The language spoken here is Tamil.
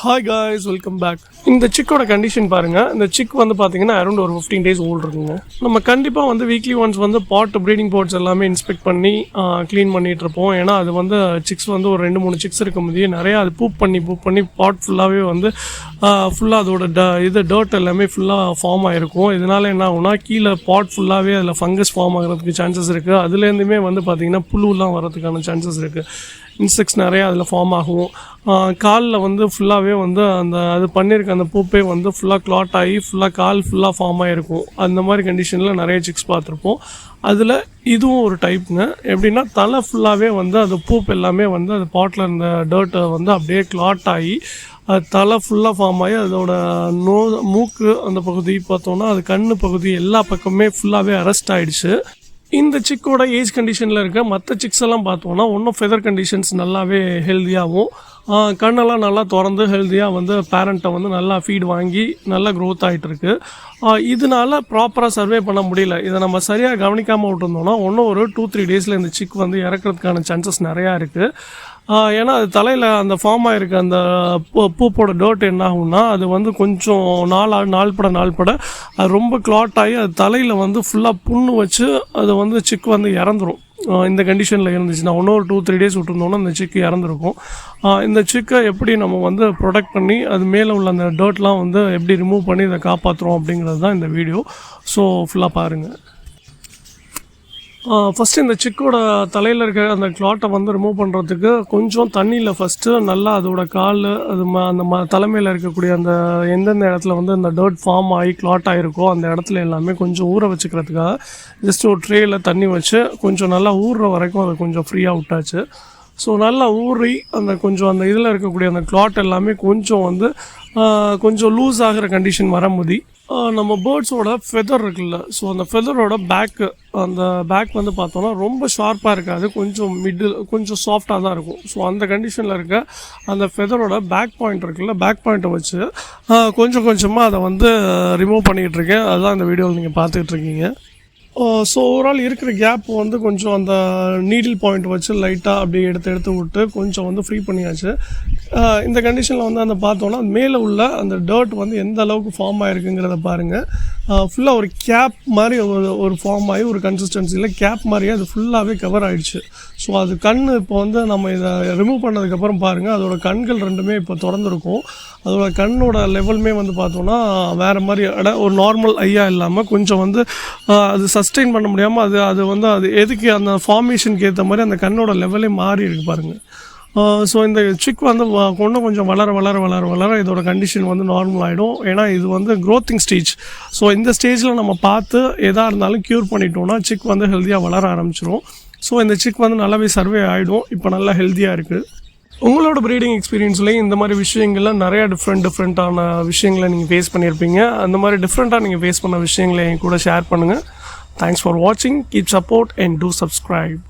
Hi guys, welcome back. இந்த சிக்கோட கண்டிஷன் பாருங்கள். இந்த சிக் வந்து பார்த்தீங்கன்னா அரௌண்ட் ஒரு 15 days ஓல்டு இருக்குங்க. நம்ம கண்டிப்பாக வந்து வீக்லி ஒன்ஸ் வந்து ப்ரீடிங் பாட்ஸ் எல்லாமே இன்ஸ்பெக்ட் பண்ணி க்ளீன் பண்ணிகிட்டு இருப்போம். ஏன்னா அது வந்து சிக்ஸ் வந்து ஒரு 2-3 சிக்ஸ் இருக்கும் போதே நிறையா அது பூப் பண்ணி பாட் ஃபுல்லாகவே வந்து ஃபுல்லாக அதோட டர்ட் எல்லாமே ஃபுல்லாக ஃபார்ம் ஆகிருக்கும். இதனால் என்ன ஆகுனா கீழே பாட் ஃபுல்லாகவே அதில் ஃபங்கஸ் ஃபார்ம் ஆகிறதுக்கு சான்சஸ் இருக்குது. அதுலேருந்துமே வந்து பார்த்திங்கன்னா புழுலாம் வரதுக்கான சான்சஸ் இருக்குது. இன்செக்ட்ஸ் நிறையா அதில் ஃபார்ம் ஆகும். காலில் வந்து ஃபுல்லாகவே வந்து அது பண்ணியிருக்க அந்த பூப்பே வந்து ஃபுல்லாக க்ளாட் ஆகி ஃபுல்லாக கால் ஃபுல்லாக ஃபார்ம் ஆகிருக்கும். அந்த மாதிரி கண்டிஷனில் நிறைய சிக்ஸ் பார்த்துருப்போம். அதில் இதுவும் ஒரு டைப்புங்க. எப்படின்னா தலை ஃபுல்லாகவே வந்து அந்த பூப் எல்லாமே வந்து அது பாட்டில் இருந்த டர்ட்டை வந்து அப்படியே க்ளாட் ஆகி அது தலை ஃபுல்லாக ஃபார்ம் ஆகி அதோட மூக்கு அந்த பகுதி பார்த்தோன்னா அது கண்ணு பகுதி எல்லா பக்கமே ஃபுல்லாகவே அரெஸ்ட் ஆகிடுச்சு. இந்த சிக்கோட ஏஜ் கண்டிஷனில் இருக்க மற்ற சிக்ஸ் எல்லாம் பார்த்தோன்னா ஒன்றும் ஃபெதர் கண்டிஷன்ஸ் நல்லாவே ஹெல்த்தியாகவும் கண்ணெல்லாம் நல்லா திறந்து ஹெல்த்தியாக வந்து பேரண்ட்டை வந்து நல்லா ஃபீட் வாங்கி நல்லா க்ரோத் ஆகிட்டுருக்கு. இதனால ப்ராப்பராக சர்வே பண்ண முடியல. இதை நம்ம சரியாக கவனிக்காமல் விட்டுருந்தோம்னா இன்னும் ஒரு 2-3 days இந்த சிக் வந்து இறக்கிறதுக்கான சான்சஸ் நிறையா இருக்குது. ஏன்னா அது தலையில் அந்த ஃபார்ம் ஆகிருக்க அந்த பூப்போட டர்ட் என்ன ஆகும்னா அது வந்து கொஞ்சம் நாள்பட அது ரொம்ப க்ளாட் ஆகி அது தலையில் வந்து ஃபுல்லாக புண்ணு வச்சு அது வந்து சிக் வந்து இறந்துடும். இந்த கண்டிஷனில் இருந்துச்சுன்னா இன்னொரு 2-3 days விட்டுருந்தோன்னா அந்த சிக்கு இறந்துருக்கும். இந்த சிக்கை எப்படி நம்ம வந்து ப்ரொடெக்ட் பண்ணி அது மேலே உள்ள அந்த டர்ட்லாம் வந்து எப்படி ரிமூவ் பண்ணி இதை காப்பாற்றுறோம் அப்படிங்கிறது தான் இந்த வீடியோ. ஸோ ஃபுல்லாக பாருங்கள். ஃபஸ்ட்டு இந்த சிக்கோட தலையில் இருக்க அந்த க்ளாட்டை வந்து ரிமூவ் பண்ணுறதுக்கு கொஞ்சம் தண்ணியில் ஃபஸ்ட்டு நல்லா அதோட கால் அது அந்த தலைமையில் இருக்கக்கூடிய அந்த எந்தெந்த இடத்துல வந்து அந்த டர்ட் ஃபார்ம் ஆகி க்ளாட் ஆகிருக்கோ அந்த இடத்துல எல்லாமே கொஞ்சம் ஊற வச்சுக்கிறதுக்காக ஜஸ்ட் ஒரு ட்ரேயில் தண்ணி வச்சு கொஞ்சம் நல்லா ஊறுற வரைக்கும் அதை கொஞ்சம் ஃப்ரீயாக விட்டாச்சு. ஸோ நல்லா ஊறி அந்த இதில் இருக்கக்கூடிய அந்த க்ளாட் எல்லாமே கொஞ்சம் வந்து கொஞ்சம் லூஸ் ஆகிற கண்டிஷன் வரும்போது நம்ம பேர்ட்ஸோட ஃபெதர் இருக்குல்ல, ஸோ அந்த ஃபெதரோட அந்த பேக் வந்து பார்த்தோன்னா ரொம்ப ஷார்ப்பாக இருக்காது, கொஞ்சம் சாஃப்டாக தான் இருக்கும். ஸோ அந்த கண்டிஷனில் இருக்க அந்த ஃபெதரோட பேக் பாயிண்ட் இருக்குல்ல, பேக் பாயிண்ட்டை வச்சு கொஞ்சம் கொஞ்சமாக அதை வந்து ரிமூவ் பண்ணிகிட்டு இருக்கேன். அதுதான் இந்த வீடியோவில் நீங்கள் பார்த்துக்கிட்டு இருக்கீங்க. ஸோ ஓவரால் இருக்கிற கேப் வந்து கொஞ்சம் அந்த நீடில் பாயிண்ட் வச்சு லைட்டாக அப்படியே எடுத்து விட்டு கொஞ்சம் வந்து ஃப்ரீ பண்ணியாச்சு. இந்த கண்டிஷனில் வந்து அந்த பார்த்தோன்னா மேலே உள்ள அந்த டர்ட் வந்து எந்த அளவுக்கு ஃபார்ம் ஆகிருக்குங்கிறத பாருங்கள். ஃபுல்லாக ஒரு கேப் மாதிரி ஒரு ஃபார்ம் ஆகி ஒரு கன்சிஸ்டன்சியில் கேப் மாதிரியே அது ஃபுல்லாகவே கவர் ஆகிடுச்சு. ஸோ அது கண் இப்போ வந்து நம்ம இதை ரிமூவ் பண்ணதுக்கப்புறம் பாருங்கள் அதோட கண்கள் ரெண்டுமே இப்போ திறந்துருக்கும். அதோட கண்ணோட லெவலுமே வந்து பார்த்தோன்னா வேறு மாதிரி ஒரு நார்மல் ஐயா இல்லாமல் கொஞ்சம் வந்து அது சஸ்டெயின் பண்ண முடியாமல் அது எதுக்கு அந்த ஃபார்மேஷனுக்கு ஏற்ற மாதிரி அந்த கண்ணோட லெவலே மாறி இருக்கு பாருங்கள். ஸோ இந்த சிக் வந்து கொஞ்சம் வளர இதோட கண்டிஷன் வந்து நார்மல் ஆகிடும். ஏன்னா இது வந்து க்ரோத்திங் ஸ்டேஜ். ஸோ இந்த ஸ்டேஜில் நம்ம பார்த்து எதாக இருந்தாலும் க்யூர் பண்ணிட்டோம்னா சிக் வந்து ஹெல்த்தியாக வளர ஆரம்பிச்சிடும். ஸோ இந்த சிக் வந்து நல்லாவே சர்வே ஆகிடும். இப்போ நல்லா ஹெல்த்தியாக இருக்குது. உங்களோட ப்ரீடிங் எக்ஸ்பீரியன்ஸ்லேயும் இந்த மாதிரி விஷயங்கள்லாம் நிறையா டிஃப்ரெண்ட்டான விஷயங்களை நீங்கள் ஃபேஸ் பண்ணியிருப்பீங்க. அந்த மாதிரி டிஃப்ரெண்ட்டாக நீங்கள் ஃபேஸ் பண்ண விஷயங்களை என் கூட ஷேர் பண்ணுங்கள். தேங்க்ஸ் ஃபார் வாட்சிங். Keep support and two subscribe.